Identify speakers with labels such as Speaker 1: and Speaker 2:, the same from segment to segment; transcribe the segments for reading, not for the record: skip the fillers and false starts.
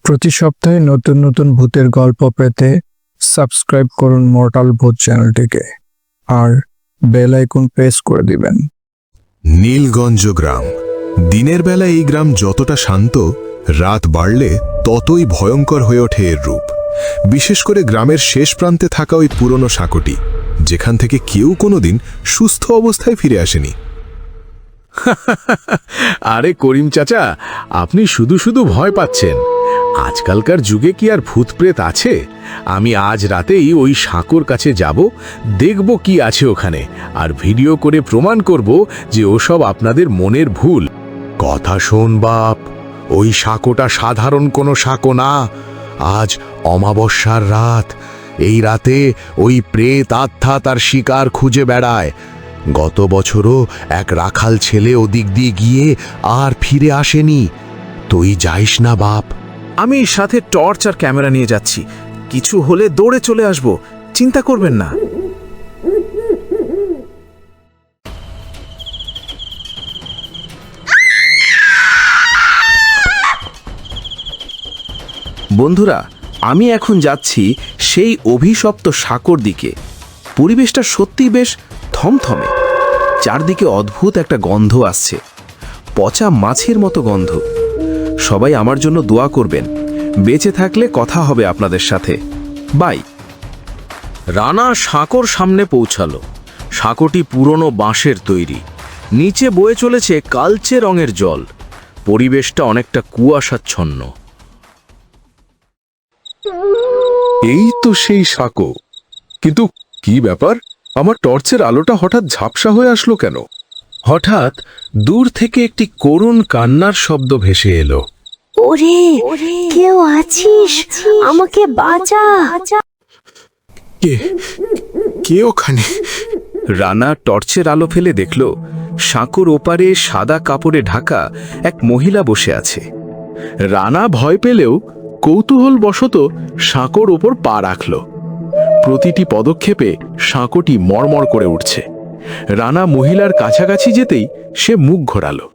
Speaker 1: প্রতি সপ্তাহে নতুন নতুন ভূতের গল্প পেতে সাবস্ক্রাইব করুন মর্টাল ভূত চ্যানেলটিকে আর বেল আইকন প্রেস করে দিবেন।
Speaker 2: নীলগঞ্জ গ্রাম। দিনের বেলা এই গ্রাম যতটা শান্ত, রাত বাড়লে ততই ভয়ঙ্কর হয়ে ওঠে এর রূপ। বিশেষ করে গ্রামের শেষ প্রান্তে থাকা ওই পুরনো সাঁকোটি, যেখান থেকে কেউ কোনোদিন সুস্থ অবস্থায় ফিরে আসেনি।
Speaker 3: আরে করিম চাচা, আপনি শুধু শুধু ভয় পাচ্ছেন। আজকালকার যুগে কি আর ভূত প্রেত আছে? আমি আজ রাতেই ওই সাঁকোর কাছে যাব, দেখব কি আছে ওখানে, আর ভিডিও করে প্রমাণ করব যে ওসব আপনাদের মনের ভুল। কথা শোন বাপ, ওই সাঁকোটা সাধারণ কোনো সাঁকো না। আজ অমাবস্যার রাত। এই রাতে ওই প্রেত আত্মা তার শিকার খুঁজে বেড়ায়। গত বছরও এক রাখাল ছেলে ওদিক দিয়ে গিয়ে আর ফিরে আসেনি। তুই যাইস না বাপ।
Speaker 4: আমি সাথে টর্চ আর ক্যামেরা নিয়ে যাচ্ছি, কিছু হলে দৌড়ে চলে আসব, চিন্তা করবেন না। বন্ধুরা, আমি এখন যাচ্ছি সেই অভিশপ্ত সাঁকোর দিকে। পরিবেশটা সত্যিই বেশ থমথমে। চারদিকে অদ্ভুত একটা গন্ধ আসছে, পচা মাছের মতো গন্ধ। সবাই আমার জন্য দোয়া করবেন। বেঁচে থাকলে কথা হবে আপনাদের সাথে। বাই। রানা সাঁকোর সামনে পৌঁছালো। সাঁকোটি পুরনো বাঁশের তৈরি, নিচে বয়ে চলেছে কালচে রঙের জল। পরিবেশটা অনেকটা কুয়াশাচ্ছন্ন।
Speaker 2: এই তো সেই সাঁকো। কিন্তু কি ব্যাপার, আমার টর্চের আলোটা হঠাৎ ঝাপসা হয়ে আসলো কেন?
Speaker 3: হঠাৎ দূর থেকে একটি করুণ কান্নার শব্দ ভেসে এলো।
Speaker 5: ওরে, কেউ আছিস? আমাকে বাঁচা।
Speaker 2: কে ওখানে?
Speaker 4: রানা টর্চের আলো ফেলে দেখল সাঁকোর ওপারে সাদা কাপড়ে ঢাকা এক মহিলা বসে আছে। রানা ভয় পেলেও কৌতূহলবশত সাঁকোর ওপর পা রাখল। প্রতিটি পদক্ষেপে সাঁকোটি মড়মড় করে উঠছে। রানা মহিলার কাছাকাছি যেতেই সে মুখ ঘোরালো।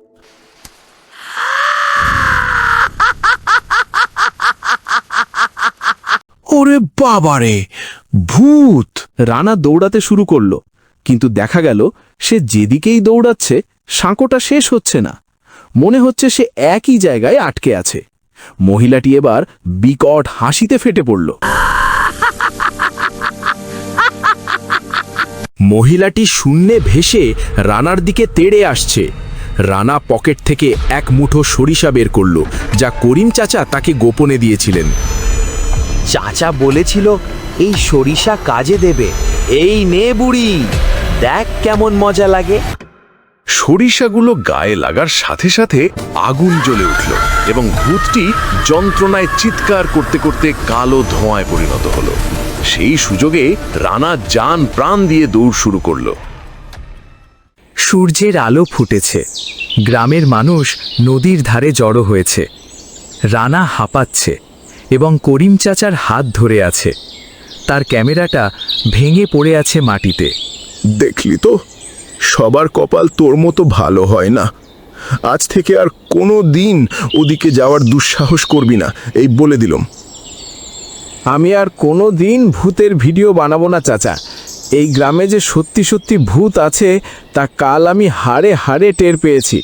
Speaker 4: ওরে বাবারে, ভূত! রানা দৌড়াতে শুরু করলো, কিন্তু দেখা গেল সে যেদিকেই দৌড়াচ্ছে সাঁকোটা শেষ হচ্ছে না। মনে হচ্ছে সে একই জায়গায় আটকে আছে। মহিলাটি এবার বিকট হাসিতে ফেটে পড়ল। মহিলাটি শূন্যে ভেসে রানার দিকে তেড়ে আসছে। রানা পকেট থেকে এক মুঠো সরিষা বের করল, যা করিম চাচা তাকে গোপনে দিয়েছিলেন।
Speaker 6: চাচা বলেছিল এই সরিষা কাজে দেবে। এই নে বুড়ি, দেখ কেমন মজা লাগে।
Speaker 3: সরিষাগুলো গায়ে লাগার সাথে সাথে আগুন জ্বলে উঠল এবং ভূতটি যন্ত্রণায় চিৎকার করতে করতে কালো ধোঁয়ায় পরিণত হলো। সেই সুযোগে রানা জান প্রাণ দিয়ে দৌড় শুরু করলো।
Speaker 4: সূর্যের আলো ফুটেছে। গ্রামের মানুষ নদীর ধারে জড়ো হয়েছে। রানা হাঁপাচ্ছে এবং করিম চাচার হাত ধরে আছে। তার ক্যামেরাটা ভেঙে পড়ে আছে মাটিতে।
Speaker 2: দেখলি তো, সবার কপাল তোর মতো ভালো হয় না। আজ থেকে আর কোনো দিন ওদিকে যাওয়ার দুঃসাহস করবি না, এই বলে দিলাম।
Speaker 4: আমি আর কোনো দিন ভূতের ভিডিও বানাবো না চাচা। এই গ্রামে যে সত্যি সত্যি ভূত আছে তা কাল আমি হাড়ে হাড়ে টের পেয়েছি।